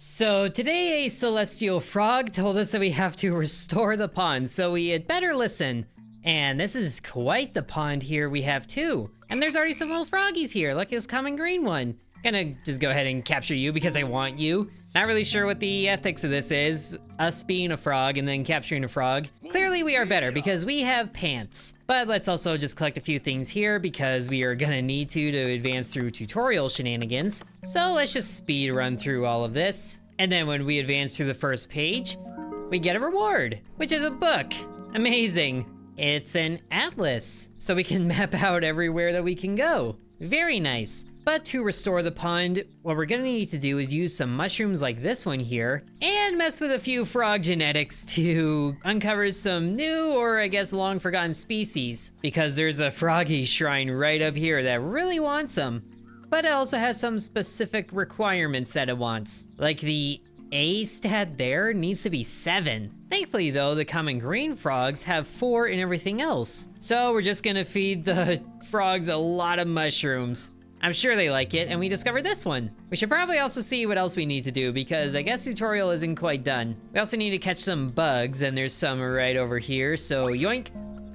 So today a celestial frog told us that we have to restore the pond, so we had better listen. And this is quite the pond here we have too. And there's already some little froggies here, like this common green one. Gonna just go ahead and capture you because I want you. Not really sure what the ethics of this is, us being a frog and then capturing a frog. Clearly we are better because we have pants. But let's also just collect a few things here because we are gonna need to advance through tutorial shenanigans. So let's just speed run through all of this. And then when we advance through the first page, we get a reward, which is a book. Amazing. It's an atlas, so we can map out everywhere that we can go. Very nice. But to restore the pond, what we're gonna need to do is use some mushrooms like this one here and mess with a few frog genetics to uncover some new, or I guess long forgotten species, because there's a froggy shrine right up here that really wants them, but it also has some specific requirements that it wants. Like the A stat there needs to be 7. Thankfully though, the common green frogs have 4 and everything else. So we're just gonna feed the frogs a lot of mushrooms. I'm sure they like it, and we discovered this one. We should probably also see what else we need to do, because I guess tutorial isn't quite done. We also need to catch some bugs, and there's some right over here, so yoink.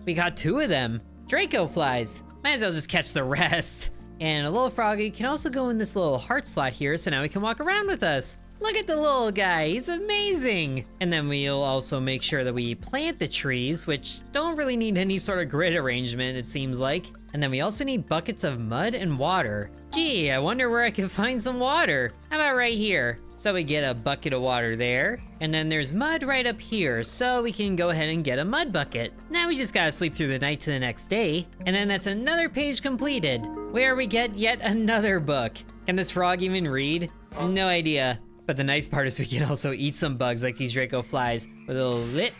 We got 2 of them. Draco flies. Might as well just catch the rest. And a little froggy can also go in this little heart slot here, so now he can walk around with us. Look at the little guy, he's amazing! And then we'll also make sure that we plant the trees, which don't really need any sort of grid arrangement, it seems like. And then we also need buckets of mud and water. Gee, I wonder where I can find some water. How about right here? So we get a bucket of water there, and then there's mud right up here, so we can go ahead and get a mud bucket. Now we just gotta sleep through the night to the next day, and then that's another page completed, where we get yet another book. Can this frog even read? No idea. But the nice part is we can also eat some bugs like these Draco flies with a little lip,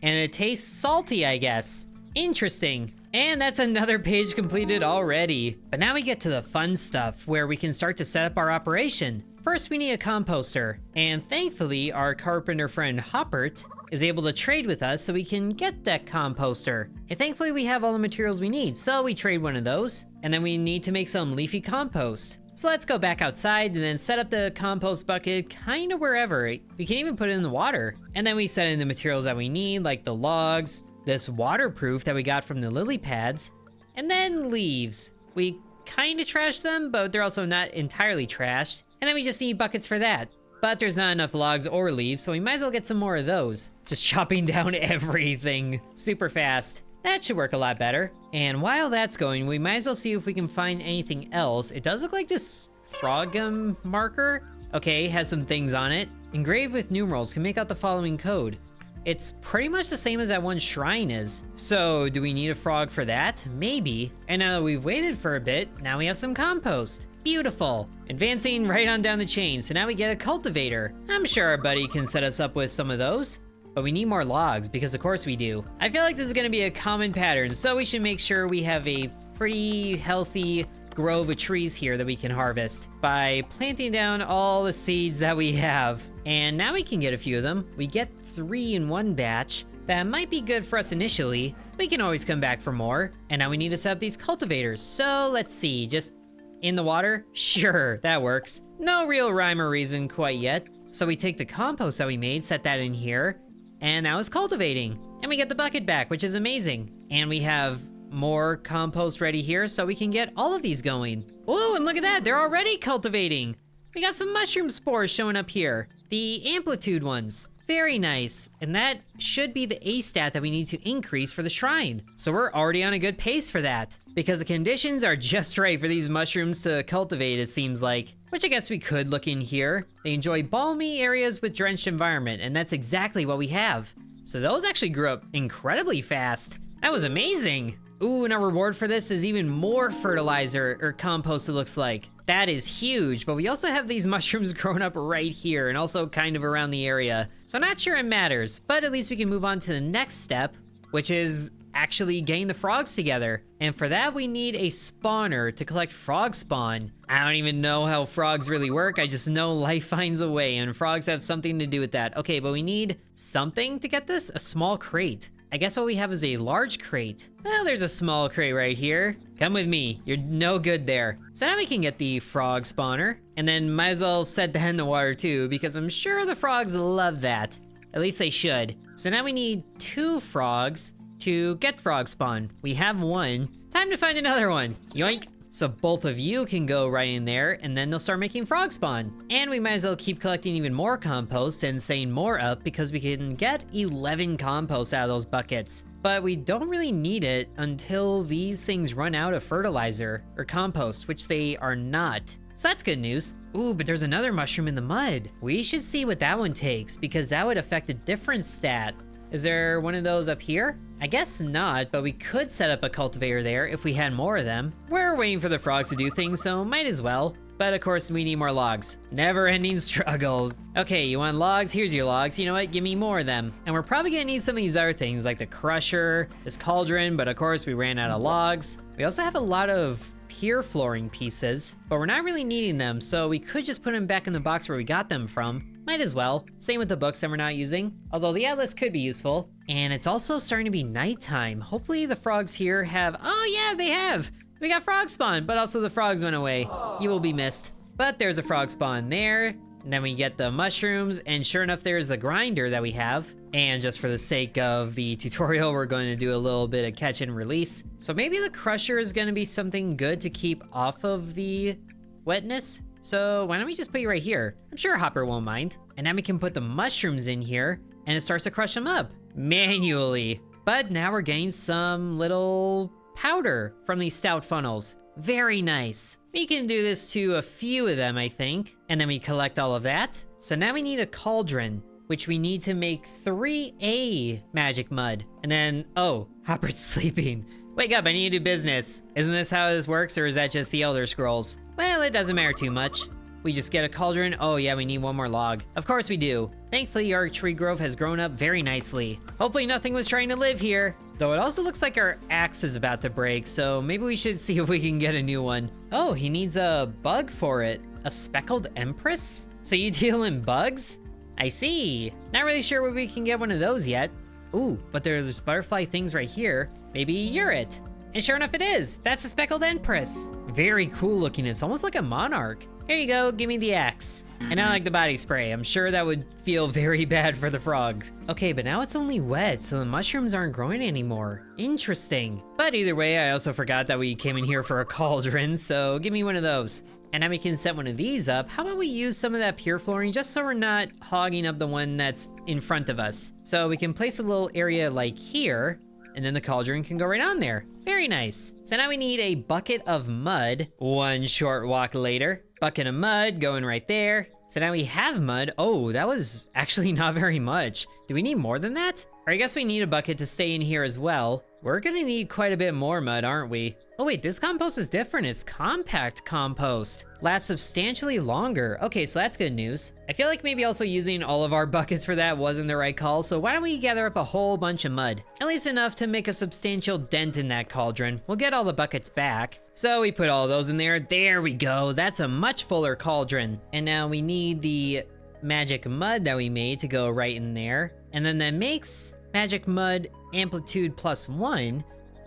and it tastes salty, I guess. Interesting. And that's another page completed already. But now we get to the fun stuff where we can start to set up our operation. First, we need a composter, and thankfully our carpenter friend Hoppert is able to trade with us so we can get that composter. And thankfully we have all the materials we need, so we trade one of those, and then we need to make some leafy compost. So let's go back outside and then set up the compost bucket kind of wherever. We can even put it in the water. And then we set in the materials that we need, like the logs, this waterproof that we got from the lily pads, and then leaves. We kind of trashed them, but they're also not entirely trashed. And then we just need buckets for that. But there's not enough logs or leaves, so we might as well get some more of those. Just chopping down everything super fast. That should work a lot better. And while that's going, we might as well see if we can find anything else. It does look like this frog marker. Okay, has some things on it. Engraved with numerals, can make out the following code. It's pretty much the same as that one shrine is. So do we need a frog for that? Maybe. And now that we've waited for a bit, now we have some compost. Beautiful. Advancing right on down the chain, so now we get a cultivator. I'm sure our buddy can set us up with some of those. But we need more logs, because of course we do. I feel like this is gonna be a common pattern, so we should make sure we have a pretty healthy grove of trees here that we can harvest by planting down all the seeds that we have. And now we can get a few of them. We get 3 in one batch. That might be good for us initially. We can always come back for more. And now we need to set up these cultivators. So let's see, just in the water? Sure, that works. No real rhyme or reason quite yet. So we take the compost that we made, set that in here, and now it's cultivating. And we get the bucket back, which is amazing. And we have more compost ready here, so we can get all of these going. Whoa, and look at that, they're already cultivating. We got some mushroom spores showing up here. The amplitude ones. Very nice. And that should be the A stat that we need to increase for the shrine. So we're already on a good pace for that, because the conditions are just right for these mushrooms to cultivate, it seems like. Which I guess we could look in here. They enjoy balmy areas with drenched environment, and that's exactly what we have. So those actually grew up incredibly fast. That was amazing. Ooh, and our reward for this is even more fertilizer, or compost it looks like. That is huge, but we also have these mushrooms growing up right here and also kind of around the area. So not sure it matters, but at least we can move on to the next step, which is actually getting the frogs together. And for that, we need a spawner to collect frog spawn. I don't even know how frogs really work. I just know life finds a way, and frogs have something to do with that. Okay, but we need something to get this, a small crate. I guess what we have is a large crate. Well, there's a small crate right here. Come with me, you're no good there. So now we can get the frog spawner, and then might as well set that in the water too, because I'm sure the frogs love that. At least they should. So now we need 2 frogs to get frog spawn. We have 1. Time to find another one. Yoink. So both of you can go right in there, and then they'll start making frog spawn. And we might as well keep collecting even more compost and setting more up, because we can get 11 compost out of those buckets. But we don't really need it until these things run out of fertilizer or compost, which they are not. So that's good news. Ooh, but there's another mushroom in the mud. We should see what that one takes, because that would affect a different stat. Is there one of those up here? I guess not, but we could set up a cultivator there if we had more of them. We're waiting for the frogs to do things, so might as well. But of course, we need more logs. Never-ending struggle. Okay, you want logs? Here's your logs. You know what? Give me more of them. And we're probably gonna need some of these other things, like the crusher, this cauldron, but of course we ran out of logs. We also have a lot of pier flooring pieces, but we're not really needing them, so we could just put them back in the box where we got them from. Might as well. Same with the books that we're not using, although the atlas could be useful. And it's also starting to be nighttime. Hopefully the frogs here have, oh yeah, they have! We got frog spawn, but also the frogs went away. You will be missed. But there's a frog spawn there. And then we get the mushrooms, and sure enough, there's the grinder that we have. And just for the sake of the tutorial, we're going to do a little bit of catch and release. So maybe the crusher is going to be something good to keep off of the wetness. So why don't we just put you right here? I'm sure Hopper won't mind. And now we can put the mushrooms in here, and it starts to crush them up manually. But now we're getting some little powder from these stout funnels. Very nice. We can do this to a few of them, I think. And then we collect all of that. So now we need a cauldron, which we need to make 3A magic mud. And then, oh, Hopper's sleeping. Wake up, I need to do business. Isn't this how this works, or is that just the Elder Scrolls? Well, it doesn't matter too much. We just get a cauldron. Oh yeah, we need one more log. Of course we do. Thankfully, our tree grove has grown up very nicely. Hopefully nothing was trying to live here. Though it also looks like our axe is about to break, so maybe we should see if we can get a new one. Oh, he needs a bug for it. A speckled empress? So you deal in bugs? I see. Not really sure where we can get one of those yet. Ooh, but there's butterfly things right here. Maybe you're it. And sure enough it is. That's a speckled empress. Very cool looking. It's almost like a monarch. Here you go, give me the axe. And I like the body spray. I'm sure that would feel very bad for the frogs. Okay, but now it's only wet, so the mushrooms aren't growing anymore. Interesting. But either way, I also forgot that we came in here for a cauldron, so give me one of those. And now we can set one of these up. How about we use some of that pure flooring just so we're not hogging up the one that's in front of us. So we can place a little area like here, and then the cauldron can go right on there. Very nice. So now we need a bucket of mud. One short walk later. Bucket of mud going right there. So now we have mud. Oh, that was actually not very much. Do we need more than that? Or I guess we need a bucket to stay in here as well. We're gonna need quite a bit more mud, aren't we? Oh wait, this compost is different. It's compact compost. Lasts substantially longer. Okay, so that's good news. I feel like maybe also using all of our buckets for that wasn't the right call, so why don't we gather up a whole bunch of mud? At least enough to make a substantial dent in that cauldron. We'll get all the buckets back. So we put all those in there. There we go. That's a much fuller cauldron. And now we need the magic mud that we made to go right in there. And then that makes magic mud amplitude +1.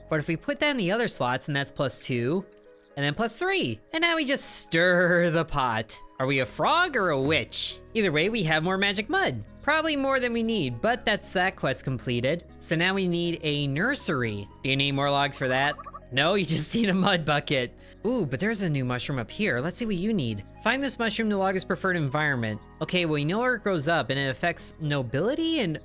But if we put that in the other slots, then that's +2, and then +3. And now we just stir the pot. Are we a frog or a witch? Either way, we have more magic mud. Probably more than we need, but that's that quest completed. So now we need a nursery. Do you need more logs for that? No, you just need a mud bucket. Ooh, but there's a new mushroom up here. Let's see what you need. Find this mushroom to log its preferred environment. Okay, well, we know where it grows up, and it affects nobility and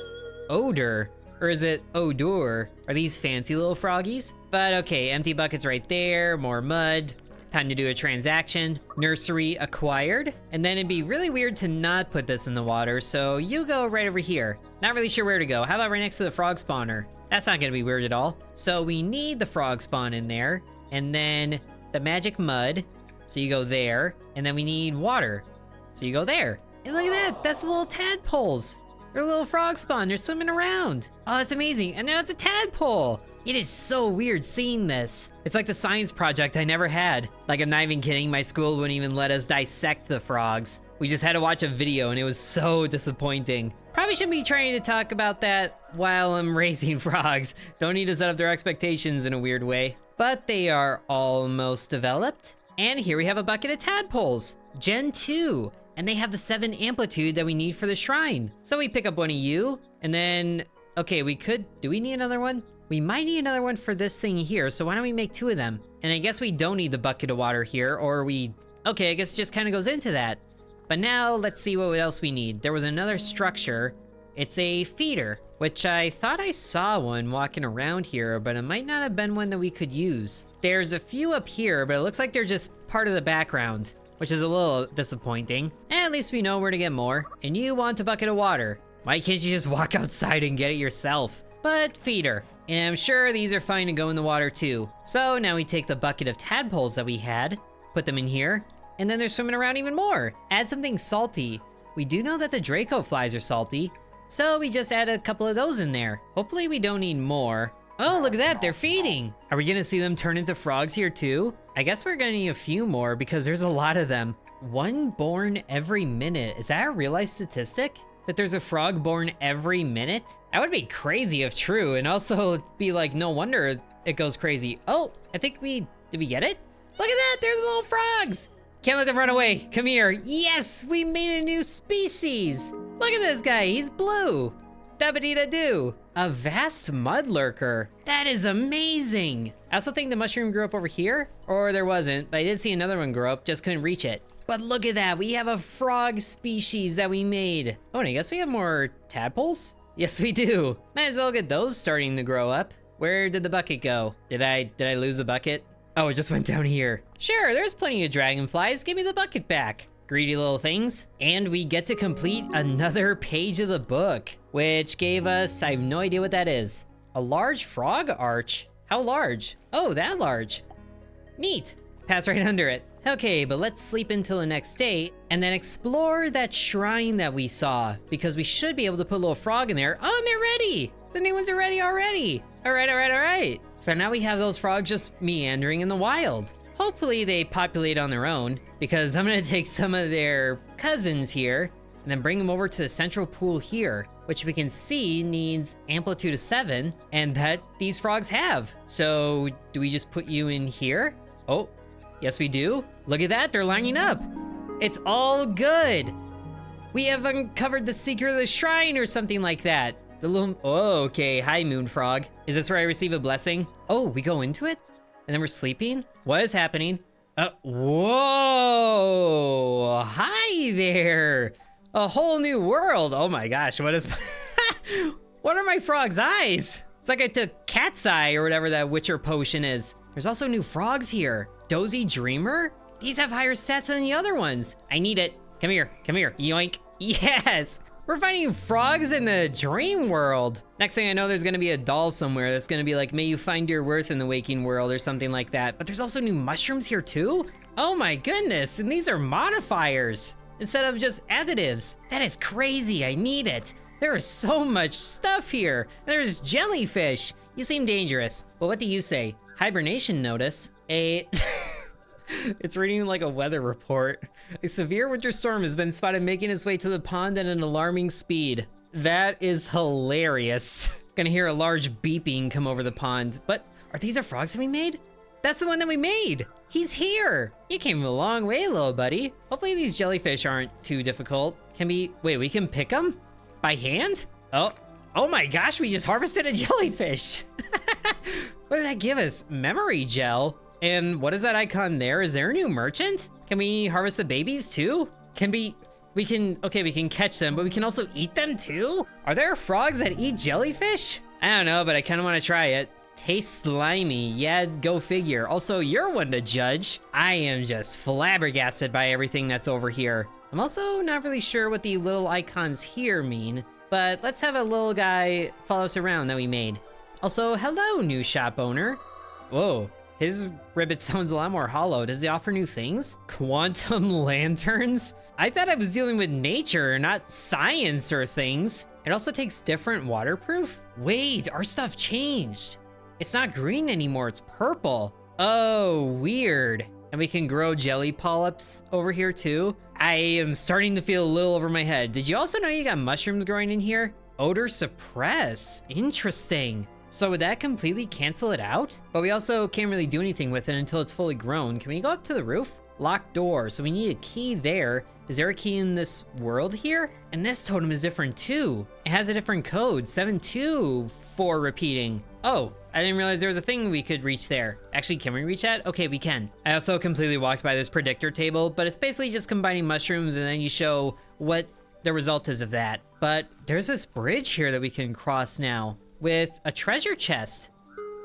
odor. Or is it odor? Are these fancy little froggies? But okay, empty buckets right there, more mud. Time to do a transaction. Nursery acquired. And then it'd be really weird to not put this in the water, so you go right over here. Not really sure where to go. How about right next to the frog spawner? That's not gonna be weird at all. So we need the frog spawn in there, and then the magic mud. So you go there, and then we need water. So you go there. And look at that, that's the little tadpoles. They're a little frog spawn, they're swimming around. Oh, that's amazing, and now it's a tadpole. It is so weird seeing this. It's like the science project I never had. Like, I'm not even kidding, my school wouldn't even let us dissect the frogs. We just had to watch a video and it was so disappointing. Probably shouldn't be trying to talk about that while I'm raising frogs. Don't need to set up their expectations in a weird way. But they are almost developed. And here we have a bucket of tadpoles, Gen 2. And they have the 7 amplitude that we need for the shrine. So we pick up one of you, and then, okay, do we need another one? We might need another one for this thing here, so why don't we make 2 of them? And I guess we don't need the bucket of water here, okay, I guess it just kind of goes into that. But now, let's see what else we need. There was another structure. It's a feeder, which I thought I saw one walking around here, but it might not have been one that we could use. There's a few up here, but it looks like they're just part of the background, which is a little disappointing. At least we know where to get more. And you want a bucket of water. Why can't you just walk outside and get it yourself? But feeder. And I'm sure these are fine to go in the water too. So now we take the bucket of tadpoles that we had, put them in here, and then they're swimming around even more. Add something salty. We do know that the Draco flies are salty, so we just add a couple of those in there. Hopefully we don't need more. Oh, look at that, they're feeding. Are we gonna see them turn into frogs here too? I guess we're gonna need a few more because there's a lot of them. 1 born every minute. Is that a real life statistic? That there's a frog born every minute? That would be crazy if true, and also it'd be like, no wonder it goes crazy. Oh, I think did we get it? Look at that, there's little frogs. Can't let them run away, come here. Yes, we made a new species. Look at this guy, he's blue. Dabba-dee-da-doo. A vast mud lurker. That is amazing. I also think the mushroom grew up over here, or there wasn't, but I did see another one grow up, just couldn't reach it. But look at that, we have a frog species that we made. Oh, and I guess we have more tadpoles? Yes, we do. Might as well get those starting to grow up. Where did the bucket go? Did I lose the bucket? Oh, it just went down here. Sure, there's plenty of dragonflies. Give me the bucket back. Greedy little things. And we get to complete another page of the book, which gave us, I have no idea what that is. A large frog arch. How large? Oh, that large. Neat. Pass right under it. Okay, but let's sleep until the next day and then explore that shrine that we saw, because we should be able to put a little frog in there. Oh, and they're ready. The new ones are ready already. All right. So now we have those frogs just meandering in the wild. Hopefully they populate on their own, because I'm gonna take some of their cousins here and then bring them over to the central pool here, which we can see needs amplitude of 7, and that these frogs have. So do we just put you in here? Oh, yes we do. Look at that, they're lining up. It's all good. We have uncovered the secret of the shrine or something like that. The little, oh, okay, hi moon frog. Is this where I receive a blessing? Oh, we go into it? And then we're sleeping? What is happening? Whoa, hi there. A whole new world. Oh my gosh, what is, what are my frog's eyes? It's like I took cat's eye or whatever that witcher potion is. There's also new frogs here. Dozy Dreamer? These have higher stats than the other ones. I need it. Come here, yoink. Yes, we're finding frogs in the dream world. Next thing I know, there's gonna be a doll somewhere that's gonna be like, may you find your worth in the waking world or something like that. But there's also new mushrooms here too? Oh my goodness, and these are modifiers instead of just additives. That is crazy, I need it. There is so much stuff here. There's jellyfish. You seem dangerous, but what do you say? Hibernation notice. It's reading like a weather report. A severe winter storm has been spotted making its way to the pond at an alarming speed. That is hilarious. Gonna hear a large beeping come over the pond. But are these our frogs that we made? That's the one that we made. He's here. You came a long way, little buddy. Hopefully these jellyfish aren't too difficult. Wait, we can pick them? By hand? Oh my gosh, we just harvested a jellyfish. What did that give us? Memory gel? And what is that icon there? Is there a new merchant? Can we harvest the babies too? We can catch them, but we can also eat them too? Are there frogs that eat jellyfish? I don't know, but I kind of want to try it. Tastes slimy. Yeah, go figure. Also, you're one to judge. I am just flabbergasted by everything that's over here. I'm also not really sure what the little icons here mean, but let's have a little guy follow us around that we made. Also, hello, new shop owner. Whoa. His ribbit sounds a lot more hollow. Does he offer new things? Quantum lanterns? I thought I was dealing with nature, not science or things. It also takes different waterproof? Wait, our stuff changed. It's not green anymore, it's purple. Oh, weird. And we can grow jelly polyps over here too. I am starting to feel a little over my head. Did you also know you got mushrooms growing in here? Odor suppress. Interesting. So would that completely cancel it out? But we also can't really do anything with it until it's fully grown. Can we go up to the roof? Locked door, so we need a key there. Is there a key in this world here? And this totem is different too. It has a different code, 724 repeating. Oh, I didn't realize there was a thing we could reach there. Actually, can we reach that? Okay, we can. I also completely walked by this predictor table, but it's basically just combining mushrooms and then you show what the result is of that. But there's this bridge here that we can cross now with a treasure chest.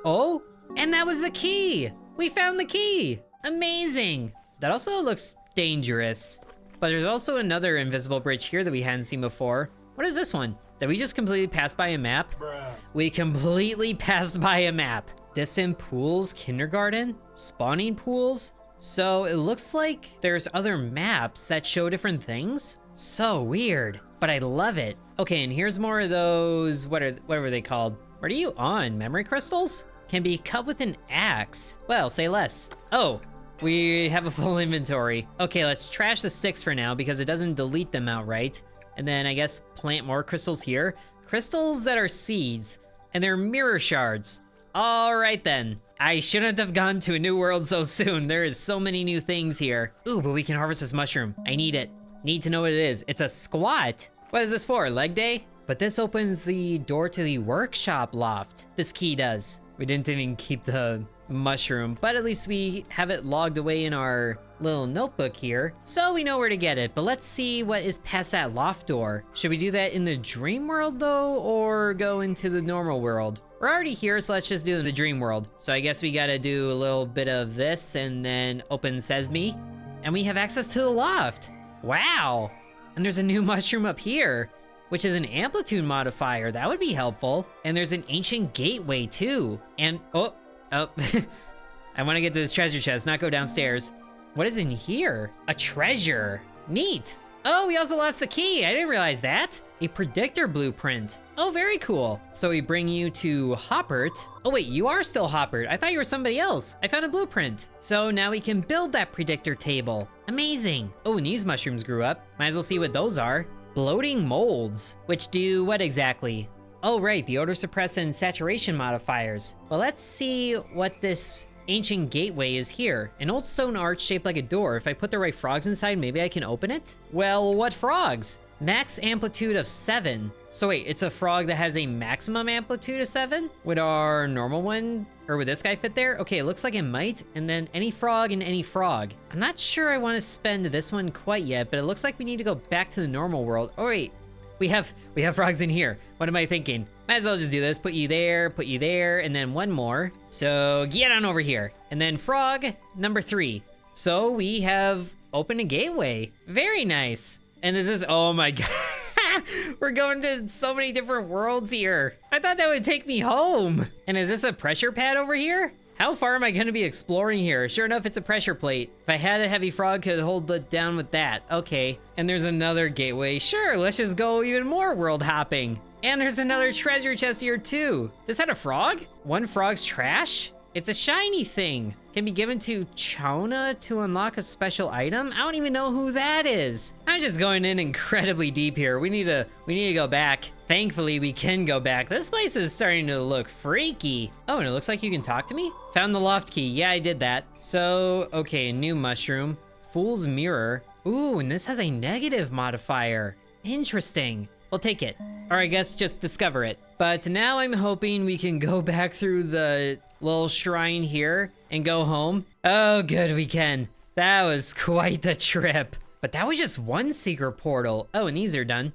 Oh, and that was the key. We found the key. Amazing. That also looks dangerous. But there's also another invisible bridge here that we hadn't seen before. What is this one? Did we just completely pass by a map? Bruh. We completely passed by a map. Distant pools, kindergarten, spawning pools. So it looks like there's other maps that show different things. So weird, but I love it. Okay, and here's more of those, what were they called? What are you on, memory crystals? Can be cut with an axe. Well, say less. Oh, we have a full inventory. Okay, let's trash the sticks for now because it doesn't delete them outright. And then I guess plant more crystals here. Crystals that are seeds, and they're mirror shards. All right then. I shouldn't have gone to a new world so soon. There is so many new things here. Ooh, but we can harvest this mushroom. I need it. Need to know what it is. It's a squat. What is this for, leg day? But this opens the door to the workshop loft. This key does. We didn't even keep the mushroom, but at least we have it logged away in our little notebook here, so we know where to get it. But let's see what is past that loft door. Should we do that in the dream world though, or go into the normal world? We're already here, so let's just do the dream world. So I guess we gotta do a little bit of this and then open sesame, and we have access to the loft. Wow, and there's a new mushroom up here, which is an amplitude modifier. That would be helpful. And there's an ancient gateway too. And oh, I want to get to this treasure chest, not go downstairs. What is in here? A treasure. Neat. Oh, we also lost the key. I didn't realize that. A predictor blueprint. Oh, very cool. So we bring you to Hoppert. Oh wait, you are still Hoppert. I thought you were somebody else. I found a blueprint. So now we can build that predictor table. Amazing. Oh, and these mushrooms grew up. Might as well see what those are. Bloating molds, which do what exactly? Oh right, the odor suppress and saturation modifiers. But let's see what this ancient gateway is here. An old stone arch shaped like a door. If I put the right frogs inside, maybe I can open it? Well, what frogs? Max amplitude of 7. So wait, it's a frog that has a maximum amplitude of 7? Would our normal one, or would this guy fit there? Okay, it looks like it might. And then any frog and any frog. I'm not sure I want to spend this one quite yet, but it looks like we need to go back to the normal world. Oh wait, we have frogs in here. What am I thinking? Might as well just do this. Put you there, and then one more. So get on over here. And then frog number 3. So we have opened a gateway. Very nice. And this is, oh my god. We're going to so many different worlds here. I thought that would take me home. And is this a pressure pad over here? How far am I gonna be exploring here? Sure enough, it's a pressure plate. If I had a heavy frog, could hold it down with that. Okay, and there's another gateway. Sure, let's just go even more world hopping. And there's another treasure chest here too. This had a frog? One frog's trash? It's a shiny thing. Can be given to Chona to unlock a special item? I don't even know who that is. I'm just going in incredibly deep here. We need to go back. Thankfully, we can go back. This place is starting to look freaky. Oh, and it looks like you can talk to me? Found the loft key. Yeah, I did that. So, okay, a new mushroom. Fool's mirror. Ooh, and this has a negative modifier. Interesting. We'll take it. Or I guess just discover it. But now I'm hoping we can go back through the little shrine here and go home. Oh, good, we can. That was quite the trip. But that was just one secret portal. Oh, and these are done.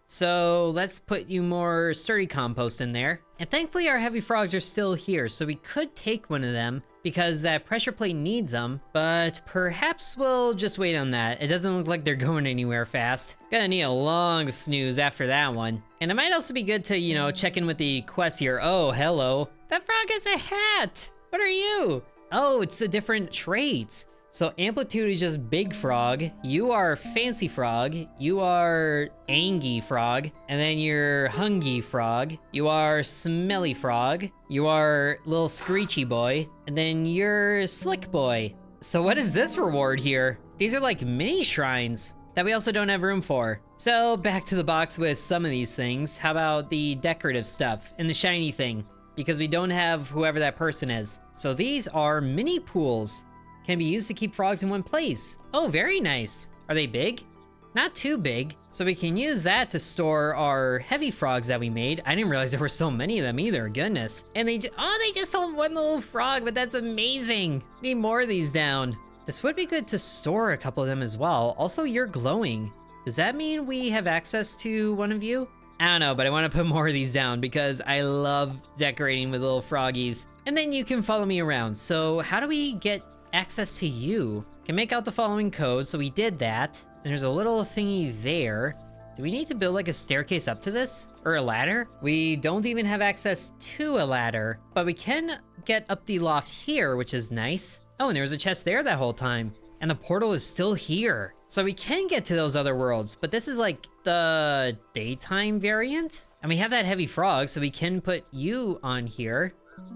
So let's put you more sturdy compost in there. And thankfully our heavy frogs are still here, so we could take one of them because that pressure plate needs them, but perhaps we'll just wait on that. It doesn't look like they're going anywhere fast. Gonna need a long snooze after that one. And it might also be good to, you know, check in with the quest here. Oh, hello. That frog has a hat. What are you? Oh, it's the different traits. So amplitude is just big frog. You are fancy frog. You are angy frog. And then you're hungy frog. You are smelly frog. You are little screechy boy. And then you're slick boy. So what is this reward here? These are like mini shrines that we also don't have room for. So back to the box with some of these things. How about the decorative stuff and the shiny thing? Because we don't have whoever that person is. So these are mini pools. Can be used to keep frogs in one place. Oh, very nice. Are they big? Not too big. So we can use that to store our heavy frogs that we made. I didn't realize there were so many of them either, goodness. And they just sold one little frog, but that's amazing. Need more of these down. This would be good to store a couple of them as well. Also, you're glowing. Does that mean we have access to one of you? I don't know, but I want to put more of these down because I love decorating with little froggies. And then you can follow me around. So how do we get access to you? Can make out the following code, so we did that. And there's a little thingy there. Do we need to build like a staircase up to this? Or a ladder? We don't even have access to a ladder, but we can get up the loft here, which is nice. Oh, and there was a chest there that whole time. And the portal is still here. So we can get to those other worlds, but this is like the daytime variant. And we have that heavy frog, so we can put you on here.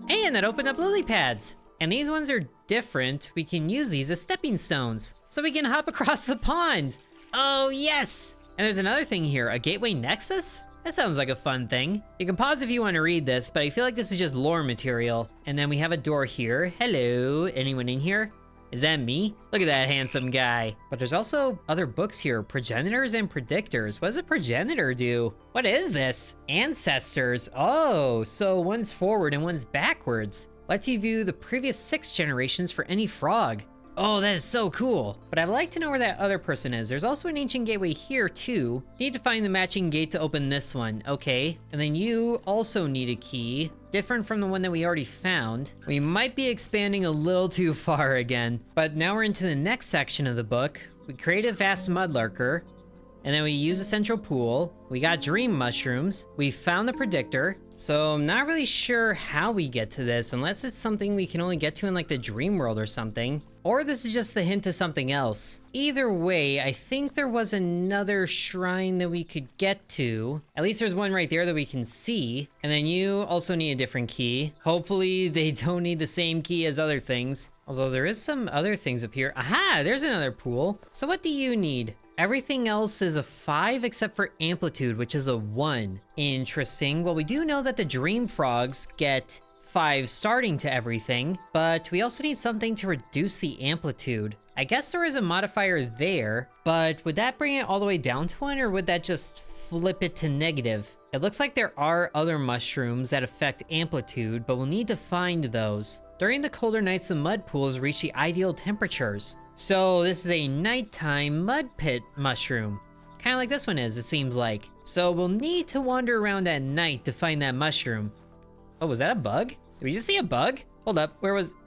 And that opened up lily pads. And these ones are different. We can use these as stepping stones. So we can hop across the pond. Oh, yes. And there's another thing here, a gateway nexus? That sounds like a fun thing. You can pause if you want to read this, but I feel like this is just lore material. And then we have a door here. Hello, anyone in here? Is that me? Look at that handsome guy. But there's also other books here, progenitors and predictors. What does a progenitor do? What is this? Ancestors. Oh, so one's forward and one's backwards. Lets you view the previous 6 generations for any frog. Oh, that is so cool. But I'd like to know where that other person is. There's also an ancient gateway here too. Need to find the matching gate to open this one. Okay. And then you also need a key, different from the one that we already found. We might be expanding a little too far again, but now we're into the next section of the book. We create a vast mudlarker, and then we use a central pool. We got dream mushrooms. We found the predictor. So I'm not really sure how we get to this, unless it's something we can only get to in like the dream world or something. Or this is just the hint to something else. Either way, I think there was another shrine that we could get to. At least there's one right there that we can see. And then you also need a different key. Hopefully they don't need the same key as other things. Although there is some other things up here. Aha, there's another pool. So what do you need? Everything else is a 5 except for amplitude, which is a 1. Interesting. Well, we do know that the dream frogs get 5 starting to everything, but we also need something to reduce the amplitude. I guess there is a modifier there, but would that bring it all the way down to 1, or would that just flip it to negative? It looks like there are other mushrooms that affect amplitude, but we'll need to find those. During the colder nights, the mud pools reach the ideal temperatures. So this is a nighttime mud pit mushroom. Kind of like this one is, it seems like. So we'll need to wander around at night to find that mushroom. Oh, was that a bug? Did we just see a bug? Hold up,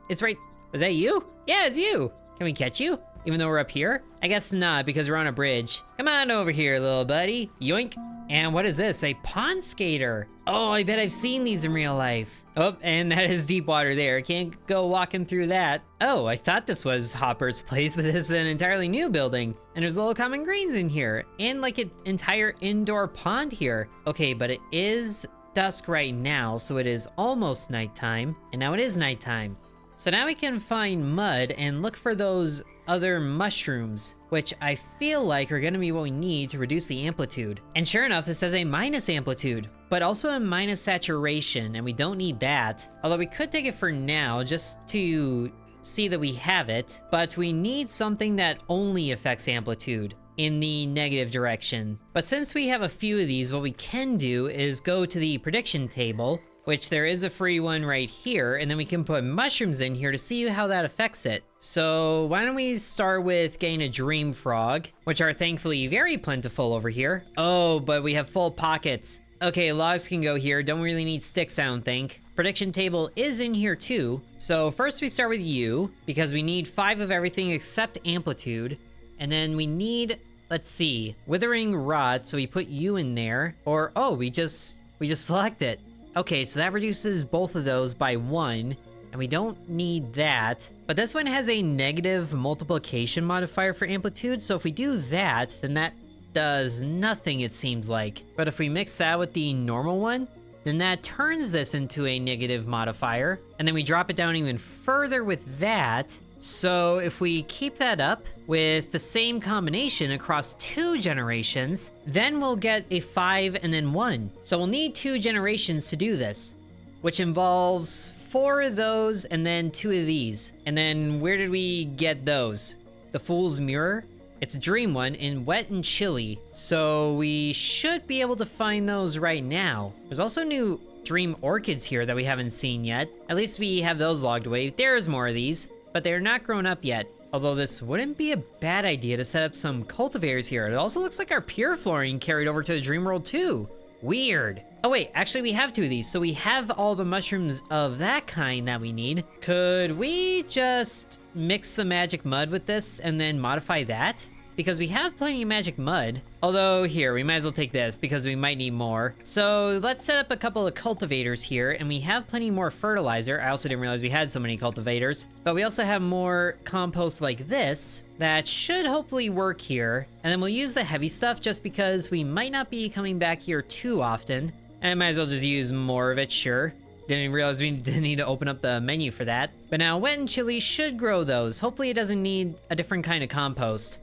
it's right, was that you? Yeah, it's you. Can we catch you? Even though we're up here? I guess not, because we're on a bridge. Come on over here, little buddy. Yoink. And what is this? A pond skater. Oh, I bet I've seen these in real life. Oh, and that is deep water there. Can't go walking through that. Oh, I thought this was Hopper's place, but this is an entirely new building. And there's little common greens in here. And like an entire indoor pond here. Okay, but it is dusk right now, so it is almost nighttime. And now it is nighttime. So now we can find mud and look for those other mushrooms, which I feel like are gonna be what we need to reduce the amplitude. And sure enough, this says a minus amplitude, but also a minus saturation, and we don't need that. Although we could take it for now, just to see that we have it, but we need something that only affects amplitude in the negative direction. But since we have a few of these, what we can do is go to the prediction table, which there is a free one right here, and then we can put mushrooms in here to see how that affects it. So why don't we start with getting a dream frog, which are thankfully very plentiful over here. Oh, but we have full pockets. Okay, logs can go here. Don't really need sticks, I don't think. Prediction table is in here too. So first we start with you, because we need 5 of everything except amplitude. And then we need, let's see, withering rot, so we put you in there. Or, oh, we just select it. Okay, so that reduces both of those by 1, and we don't need that. But this one has a negative multiplication modifier for amplitude, so if we do that, then that does nothing, it seems like. But if we mix that with the normal one, then that turns this into a negative modifier, and then we drop it down even further with that, So if we keep that up with the same combination across 2 generations, then we'll get a 5 and then 1. So we'll need 2 generations to do this, which involves 4 of those and then 2 of these. And then where did we get those? The Fool's Mirror? It's a dream one in wet and chilly. So we should be able to find those right now. There's also new dream orchids here that we haven't seen yet. At least we have those logged away. There's more of these, but they're not grown up yet. Although this wouldn't be a bad idea to set up some cultivators here. It also looks like our pure flooring carried over to the dream world too. Weird. Oh wait, actually we have 2 of these, so we have all the mushrooms of that kind that we need. Could we just mix the magic mud with this and then modify that? Because we have plenty of magic mud. Although here, we might as well take this because we might need more. So let's set up a couple of cultivators here, and we have plenty more fertilizer. I also didn't realize we had so many cultivators. But we also have more compost like this that should hopefully work here. And then we'll use the heavy stuff just because we might not be coming back here too often. And I might as well just use more of it, sure. Didn't realize we didn't need to open up the menu for that. But now wet and chili should grow those. Hopefully it doesn't need a different kind of compost.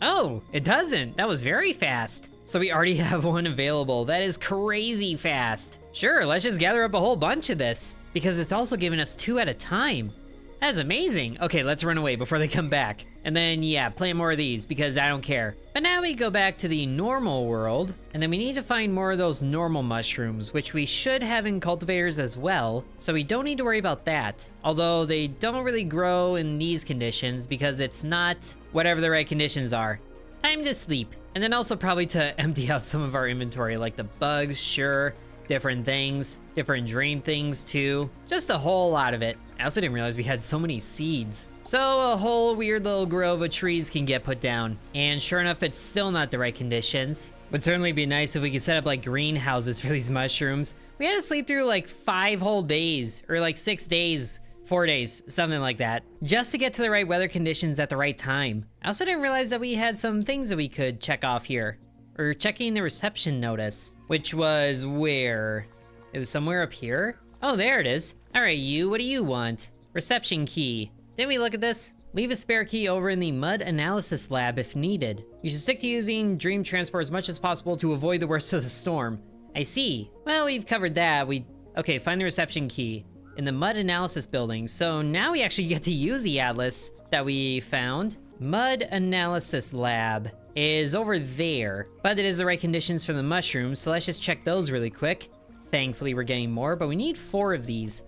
Oh, it doesn't. That was very fast. So we already have one available. That is crazy fast. Sure, let's just gather up a whole bunch of this because it's also giving us 2 at a time. That's amazing. Okay, let's run away before they come back. And then, yeah, plant more of these because I don't care. But now we go back to the normal world, and then we need to find more of those normal mushrooms, which we should have in cultivators as well, so we don't need to worry about that. Although they don't really grow in these conditions because it's not whatever the right conditions are. Time to sleep. And then also probably to empty out some of our inventory, like the bugs, sure. Different things, different dream things too. Just a whole lot of it. I also didn't realize we had so many seeds. So a whole weird little grove of trees can get put down. And sure enough, it's still not the right conditions. Would certainly be nice if we could set up like greenhouses for these mushrooms. We had to sleep through like 5 whole days, or like 6 days, 4 days, something like that, just to get to the right weather conditions at the right time. I also didn't realize that we had some things that we could check off here. Or checking the reception notice, which was where? It was somewhere up here? Oh, there it is. All right, you, what do you want? Reception key. Didn't we look at this? Leave a spare key over in the mud analysis lab if needed. You should stick to using dream transport as much as possible to avoid the worst of the storm. I see. Well, we've covered that. Okay, find the reception key in the mud analysis building. So now we actually get to use the atlas that we found. Mud analysis lab is over there, but it is the right conditions for the mushrooms, so let's just check those really quick. Thankfully we're getting more, but we need 4 of these.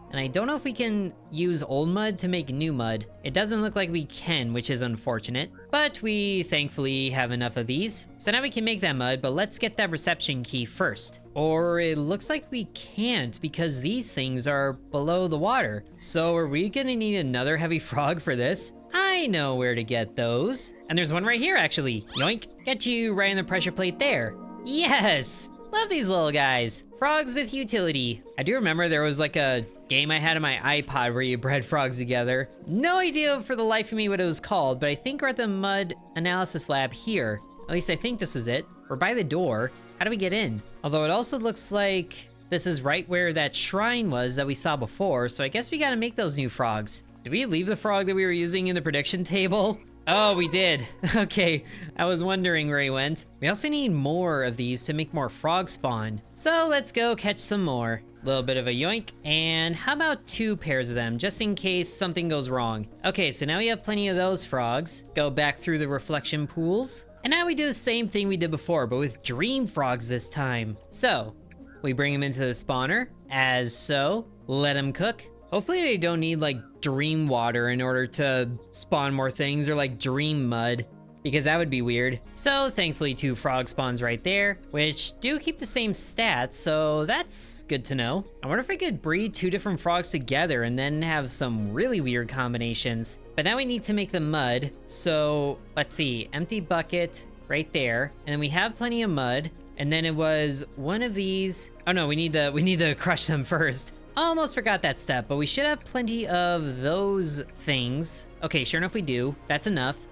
And I don't know if we can use old mud to make new mud. It doesn't look like we can, which is unfortunate. But we thankfully have enough of these. So now we can make that mud, but let's get that reception key first. Or it looks like we can't because these things are below the water. So are we gonna need another heavy frog for this? I know where to get those. And there's one right here actually. Yoink, get you right in the pressure plate there. Yes! Love these little guys. Frogs with utility. I do remember there was like a game I had on my iPod where you bred frogs together. No idea for the life of me what it was called, but I think we're at the mud analysis lab here. At least I think this was it. We're by the door. How do we get in? Although it also looks like this is right where that shrine was that we saw before, so I guess we gotta make those new frogs. Did we leave the frog that we were using in the prediction table? Oh, we did. Okay, I was wondering where he went. We also need more of these to make more frog spawn. So let's go catch some more. Little bit of a yoink, and how about 2 pairs of them, just in case something goes wrong. Okay, so now we have plenty of those frogs. Go back through the reflection pools. And now we do the same thing we did before, but with dream frogs this time. So, we bring them into the spawner, as so. Let them cook. Hopefully they don't need like dream water in order to spawn more things, or like dream mud, because that would be weird. So thankfully 2 frog spawns right there, which do keep the same stats, so that's good to know. I wonder if I could breed 2 different frogs together and then have some really weird combinations. But now we need to make the mud, so let's see, empty bucket right there, and then we have plenty of mud, and then it was one of these. Oh no, we need to crush them first. Almost forgot that step, but we should have plenty of those things. Okay, sure enough we do. That's enough.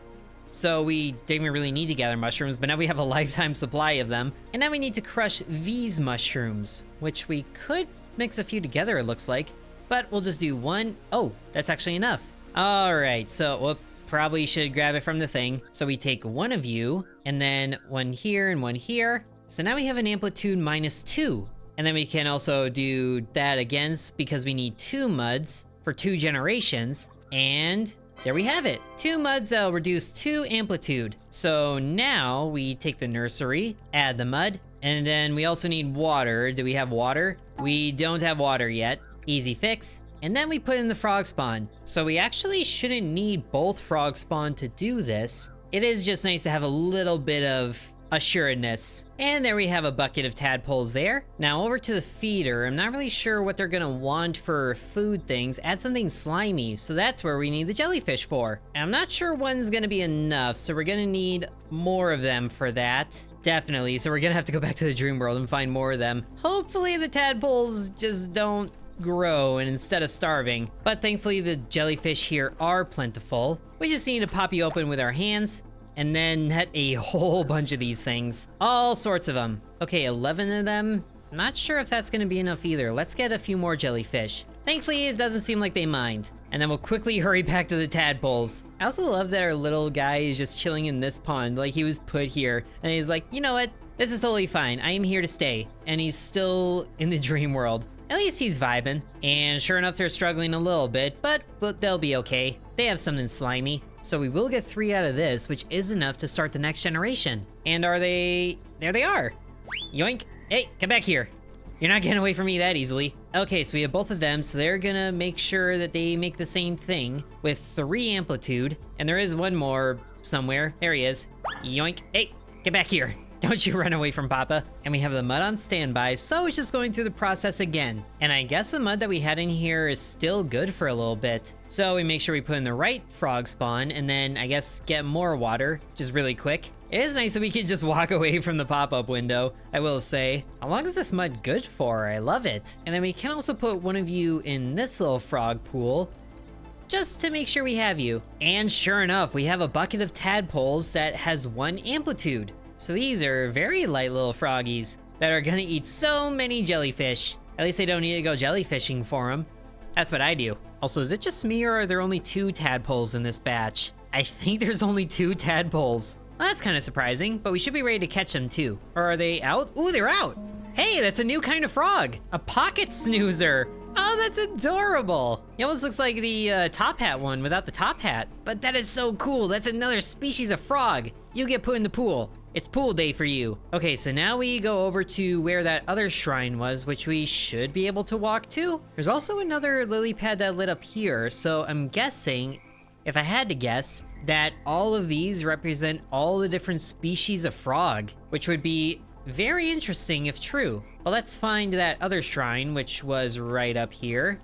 So we didn't really need to gather mushrooms, but now we have a lifetime supply of them. And now we need to crush these mushrooms, which we could mix a few together, it looks like. But we'll just do 1. Oh, that's actually enough. All right, so whoop, probably should grab it from the thing. So we take one of you, and then one here and one here. So now we have an amplitude -2. And then we can also do that again because we need 2 muds for 2 generations. And there we have it. 2 muds that'll reduce 2 amplitude. So now we take the nursery, add the mud, and then we also need water. Do we have water? We don't have water yet. Easy fix. And then we put in the frog spawn. So we actually shouldn't need both frog spawn to do this. It is just nice to have a little bit of assuredness. And there we have a bucket of tadpoles there. Now over to the feeder. I'm not really sure what they're gonna want for food things. Add something slimy, so that's where we need the jellyfish for. And I'm not sure one's gonna be enough, so we're gonna need more of them for that. Definitely, so we're gonna have to go back to the dream world and find more of them. Hopefully the tadpoles just don't grow and instead of starving. But thankfully the jellyfish here are plentiful. We just need to pop you open with our hands and then net a whole bunch of these things. All sorts of them. Okay, 11 of them. Not sure if that's gonna be enough either. Let's get a few more jellyfish. Thankfully, it doesn't seem like they mind. And then we'll quickly hurry back to the tadpoles. I also love that our little guy is just chilling in this pond, like he was put here. And he's like, you know what? This is totally fine. I am here to stay. And he's still in the dream world. At least he's vibing. And sure enough, they're struggling a little bit, but they'll be okay. They have something slimy. So we will get 3 out of this, which is enough to start the next generation. And are they... There they are. Yoink. Hey, come back here. You're not getting away from me that easily. Okay, so we have both of them, so they're gonna make sure that they make the same thing with 3 amplitude. And there is one more somewhere. There he is. Yoink. Hey, get back here. Don't you run away from Papa. And we have the mud on standby, so it's just going through the process again. And I guess the mud that we had in here is still good for a little bit. So we make sure we put in the right frog spawn, and then I guess get more water, just really quick. It is nice that we can just walk away from the pop-up window, I will say. How long is this mud good for? I love it. And then we can also put one of you in this little frog pool, just to make sure we have you. And sure enough, we have a bucket of tadpoles that has 1 amplitude. So these are very light little froggies that are gonna eat so many jellyfish. At least they don't need to go jellyfishing for them. That's what I do. Also, is it just me or are there only 2 tadpoles in this batch? I think there's only 2 tadpoles. Well, that's kind of surprising, but we should be ready to catch them too. Or are they out? Ooh, they're out. Hey, that's a new kind of frog. A pocket snoozer. Oh, that's adorable. He almost looks like the top hat one without the top hat. But that is so cool. That's another species of frog. You get put in the pool. It's pool day for you. Okay, so now we go over to where that other shrine was, which we should be able to walk to. There's also another lily pad that lit up here, so I'm guessing, if I had to guess, that all of these represent all the different species of frog, which would be very interesting if true. But let's find that other shrine, which was right up here.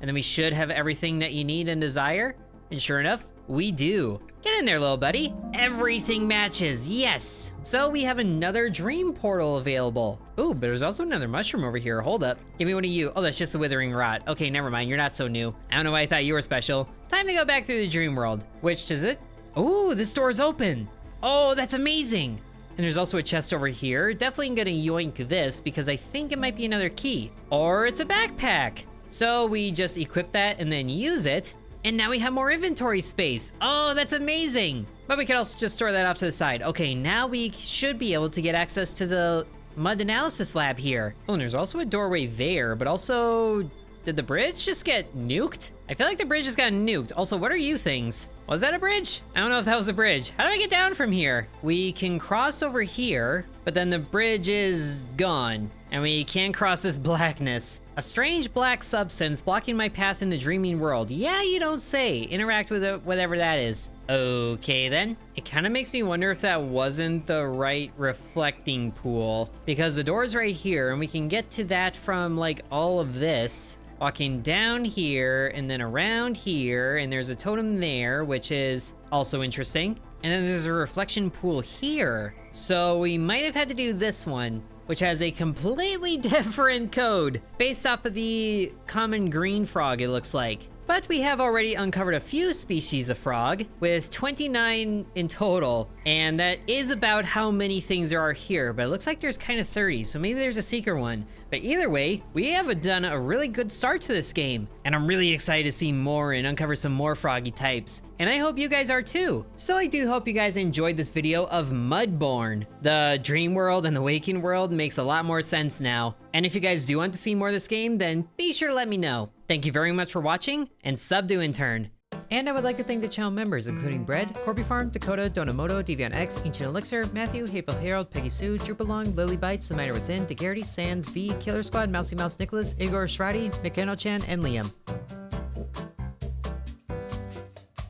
And then we should have everything that you need and desire. And sure enough, we do. Get in there, little buddy. Everything matches, yes. So we have another dream portal available. Ooh, but there's also another mushroom over here. Hold up. Give me one of you. Oh, that's just a withering rot. Okay, never mind. You're not so new. I don't know why I thought you were special. Time to go back through the dream world. Which does it? Ooh, this door is open. Oh, that's amazing. And there's also a chest over here. Definitely gonna yoink this because I think it might be another key. Or it's a backpack. So we just equip that and then use it. And now we have more inventory space. Oh, that's amazing. But we can also just store that off to the side. Okay, now we should be able to get access to the mud analysis lab here. Oh, and there's also a doorway there, but also, did the bridge just get nuked? I feel like the bridge just got nuked. Also, what are you things? Was that a bridge? I don't know if that was the bridge. How do I get down from here? We can cross over here, but then the bridge is gone. And we can't cross this blackness. A strange black substance blocking my path in the dreaming world. Yeah, you don't say. Interact with it, whatever that is. Okay then. It kind of makes me wonder if that wasn't the right reflecting pool. Because the door's right here, and we can get to that from like all of this. Walking down here, and then around here, and there's a totem there, which is also interesting. And then there's a reflection pool here. So we might have had to do this one, which has a completely different code based off of the common green frog, it looks like. But we have already uncovered a few species of frog, with 29 in total, and that is about how many things there are here, but it looks like there's kind of 30, so maybe there's a secret one. But either way, we have done a really good start to this game, and I'm really excited to see more and uncover some more froggy types. And I hope you guys are too. So I do hope you guys enjoyed this video of Mudborne. The dream world and the waking world makes a lot more sense now. And if you guys do want to see more of this game, then be sure to let me know. Thank you very much for watching, and sub to Intern. And I would like to thank the channel members, including Bread, Corby Farm, Dakota, Donamoto, Deviant Ancient Elixir, Matthew, Hateful Harold, Peggy Sue, Drupalong, Lily Bites, The Miner Within, DeGarity, Sands, V, Killer Squad, Mousy Mouse, Nicholas, Igor Shradi, McKenna-chan, and Liam.